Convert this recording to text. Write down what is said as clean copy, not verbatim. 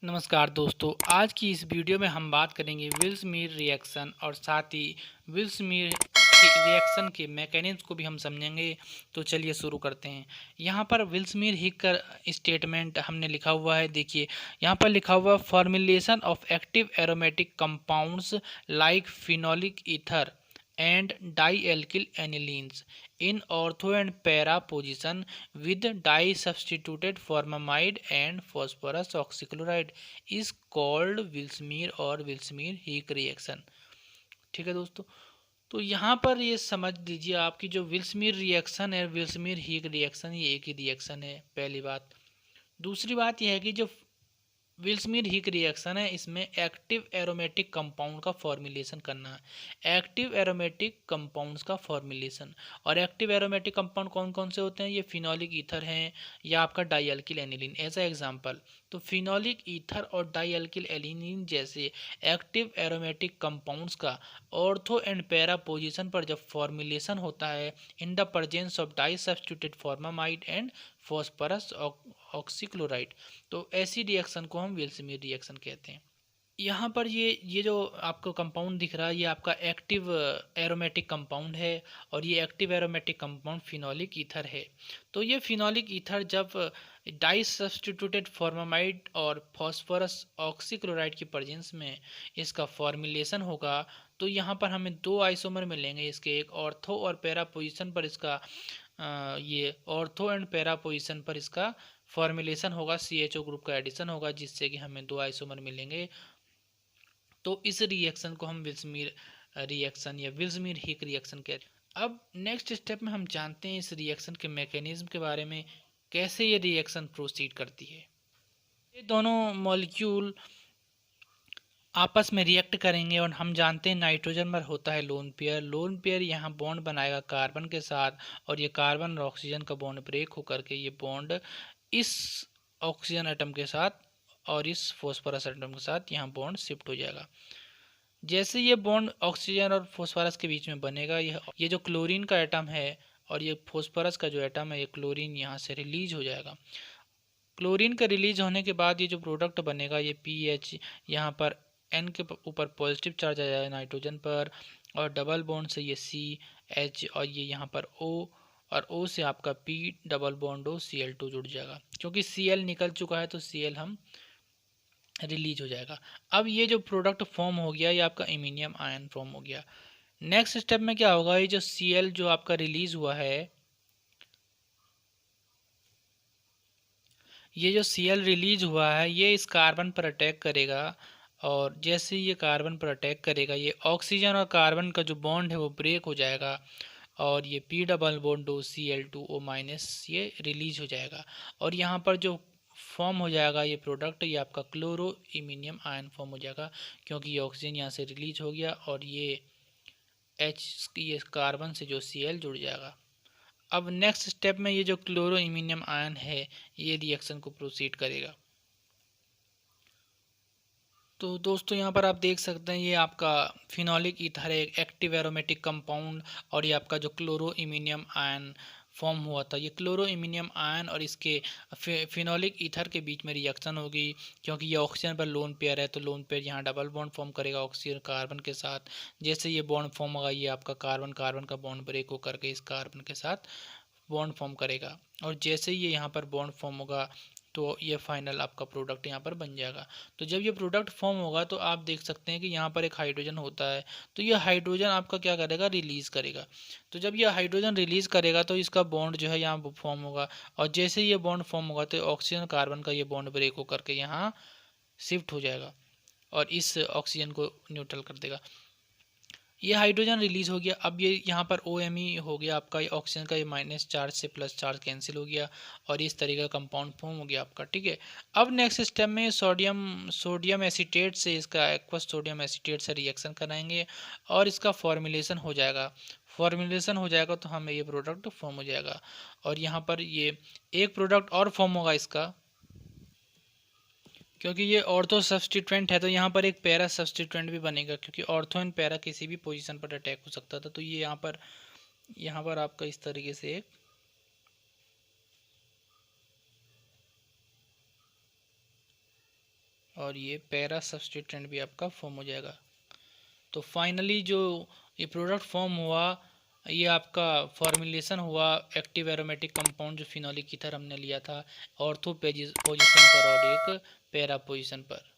नमस्कार दोस्तों, आज की इस वीडियो में हम बात करेंगे विल्समीर रिएक्शन और साथ ही विल्समीर रिएक्शन के मैकेनिज्म को भी हम समझेंगे। तो चलिए शुरू करते हैं। यहाँ पर विल्समीर हिक का स्टेटमेंट हमने लिखा हुआ है। देखिए यहाँ पर लिखा हुआ है formulation of active aromatic compounds like phenolic ether and dialkyl anilines in ortho and para position with di-substituted formamide and phosphorus oxychloride is called विल्समीर और विल्समीर हिक रिएक्शन। ठीक है दोस्तों, तो यहाँ पर ये समझ लीजिए आपकी जो विल्समीर रिएक्शन है, विल्समीर हिक रिएक्शन, ये एक ही रिएक्शन है, पहली बात। दूसरी बात यह है कि जो विल्समीर हिक रिएक्शन है, इसमें एक्टिव एरोमेटिक कंपाउंड का फॉर्मुलेशन करना है। एक्टिव एरोमेटिक कंपाउंड्स का फॉर्मुलेशन, और एक्टिव एरोमेटिक कंपाउंड कौन कौन से होते हैं? ये फिनोलिक ईथर हैं या आपका dialkyl aniline. As a example, तो फिनोलिक ईथर और डाइअल्किल एनिलीन जैसे एक्टिव एरोमेटिक कंपाउंड्स का ऑर्थो एंड पैरा पोजीशन पर जब फॉर्मुलेशन होता है in the presence of di substituted formamide and phosphorus oxychloride, तो ऐसी रिएक्शन को हम विल्समीर रिएक्शन कहते हैं। यहाँ पर ये जो आपको कंपाउंड दिख रहा है, ये आपका एक्टिव एरोमेटिक कंपाउंड है, और ये active aromatic compound phenolic ether है। तो ये फिनोलिक ईथर जब डाई सब्स्टिट्यूटेड फॉर्मामाइड और फॉस्फोरस ऑक्सीक्लोराइड की प्रेजेंस में इसका फॉर्मुलेशन होगा, तो यहाँ पर हमें दो आइसोमर मिलेंगे इसके, एक ऑर्थो और पैरा पोजीशन पर इसका ये ऑर्थो एंड पैरा पोजीशन पर इसका फॉर्मुलेशन होगा, CHO ग्रुप का एडिशन होगा, जिससे कि हमें दो आइसोमर मिलेंगे। तो इस रिएक्शन को हम विल्समीर रिएक्शन या विल्समीर हिक रिएक्शन कहते हैं। अब नेक्स्ट स्टेप में हम जानते हैं इस रिएक्शन के मैकेनिज्म के बारे में, कैसे ये रिएक्शन प्रोसीड करती है। ये दोनों मॉलिक्यूल आपस में रिएक्ट करेंगे, और हम जानते हैं नाइट्रोजन पर होता है लोन पेयर। लोन पेयर यहाँ बॉन्ड बनाएगा कार्बन के साथ, और ये कार्बन और ऑक्सीजन का बॉन्ड ब्रेक होकर के ये बॉन्ड इस ऑक्सीजन एटम के साथ और इस फॉस्फोरस एटम के साथ यहाँ बॉन्ड शिफ्ट हो जाएगा। जैसे ये बॉन्ड ऑक्सीजन और फॉस्फोरस के बीच में बनेगा, ये जो क्लोरीन का एटम है और ये फॉस्फोरस का जो एटम है, ये क्लोरीन यहाँ से रिलीज हो जाएगा। क्लोरीन का रिलीज होने के बाद ये जो प्रोडक्ट बनेगा, ये पीएच यहाँ पर एन के ऊपर पॉजिटिव चार्ज आ जाएगा नाइट्रोजन पर, और डबल बॉन्ड से ये CH, और ये यहाँ पर O, और O से आपका P double bond O Cl2 जुड़ जाएगा। क्योंकि Cl निकल चुका है तो Cl हम रिलीज हो जाएगा। अब ये जो प्रोडक्ट फॉर्म हो गया, ये आपका इमीनियम आयन फॉर्म हो गया। नेक्स्ट स्टेप में क्या होगा, ये जो Cl जो आपका रिलीज हुआ है, ये जो Cl रिलीज हुआ है, ये इस कार्बन पर अटैक करेगा, और जैसे ये कार्बन पर अटैक करेगा, ये ऑक्सीजन और कार्बन का जो बॉन्ड है वो ब्रेक हो जाएगा, और ये P double bond O Cl2O minus ये रिलीज हो जाएगा, और यहाँ पर जो फॉर्म हो जाएगा ये प्रोडक्ट, ये आपका क्लोरो इमीनियम आयन फॉर्म हो जाएगा, क्योंकि ये ऑक्सीजन यहाँ से रिलीज हो गया, और ये ये कार्बन से जो Cl जुड़ जाएगा। अब नेक्स्ट स्टेप में ये जो क्लोरो इमीनियम आयन है, ये रिएक्शन को प्रोसीड करेगा। तो दोस्तों यहाँ पर आप देख सकते हैं, ये आपका फिनोलिक ईथर है, एक एक्टिव एरोमेटिक कंपाउंड, और ये आपका जो क्लोरो इमीनियम आयन फॉर्म हुआ था, ये क्लोरो इमीनियम आयन और इसके फिनोलिक ईथर के बीच में रिएक्शन होगी, क्योंकि ये ऑक्सीजन पर लोन पेयर है, तो लोन पेयर यहाँ डबल बॉन्ड फॉर्म करेगा ऑक्सीजन कार्बन के साथ। जैसे ये बॉन्ड फॉर्म होगा, ये आपका कार्बन कार्बन का बॉन्ड ब्रेक होकर के इस कार्बन के साथ बॉन्ड फॉर्म करेगा, और जैसे ही ये यहाँ पर बॉन्ड फॉर्म होगा, तो ये फाइनल आपका प्रोडक्ट यहाँ पर बन जाएगा। तो जब ये प्रोडक्ट फॉर्म होगा, तो आप देख सकते हैं कि यहाँ पर एक हाइड्रोजन होता है, तो ये हाइड्रोजन आपका क्या करेगा, रिलीज करेगा। तो जब ये हाइड्रोजन रिलीज करेगा, तो इसका बॉन्ड जो है यहाँ फॉर्म होगा, और जैसे ये बॉन्ड फॉर्म होगा, तो ऑक्सीजन कार्बन का ये बॉन्ड ब्रेक होकर के यहाँ शिफ्ट हो जाएगा, और इस ऑक्सीजन को न्यूट्रल कर देगा। ये हाइड्रोजन रिलीज हो गया। अब ये यहाँ पर OMe हो गया आपका, ये ऑक्सीजन का ये माइनस चार्ज से प्लस चार्ज कैंसिल हो गया, और इस तरीके का कंपाउंड फॉर्म हो गया आपका। ठीक है, अब नेक्स्ट स्टेप में सोडियम एसीटेट से, इसका एक्वस सोडियम एसीटेट से रिएक्शन कराएंगे, और इसका फॉर्मुलेशन हो जाएगा। फॉर्मुलेशन हो जाएगा तो हमें ये प्रोडक्ट फॉर्म हो जाएगा, और यहाँ पर ये एक प्रोडक्ट और फॉर्म होगा इसका, क्योंकि ये ऑर्थो सब्सटीट्यूएंट है, तो यहाँ पर एक पैरा सब्सटीट्यूएंट भी बनेगा, क्योंकि ऑर्थो एंड पैरा किसी भी पोजीशन पर अटैक हो सकता था। तो ये यहाँ पर आपका इस तरीके से एक और ये पैरा सब्स्टिट्यूएंट भी आपका फॉर्म हो जाएगा। तो फाइनली जो ये प्रोडक्ट फॉर्म हुआ, ये आपका फॉर्मुलेशन हुआ एक्टिव एरोमेटिक कंपाउंड जो फिनोलिक ईथर हमने लिया था ऑर्थो पोजीशन पर और एक पैरा पोजीशन पर।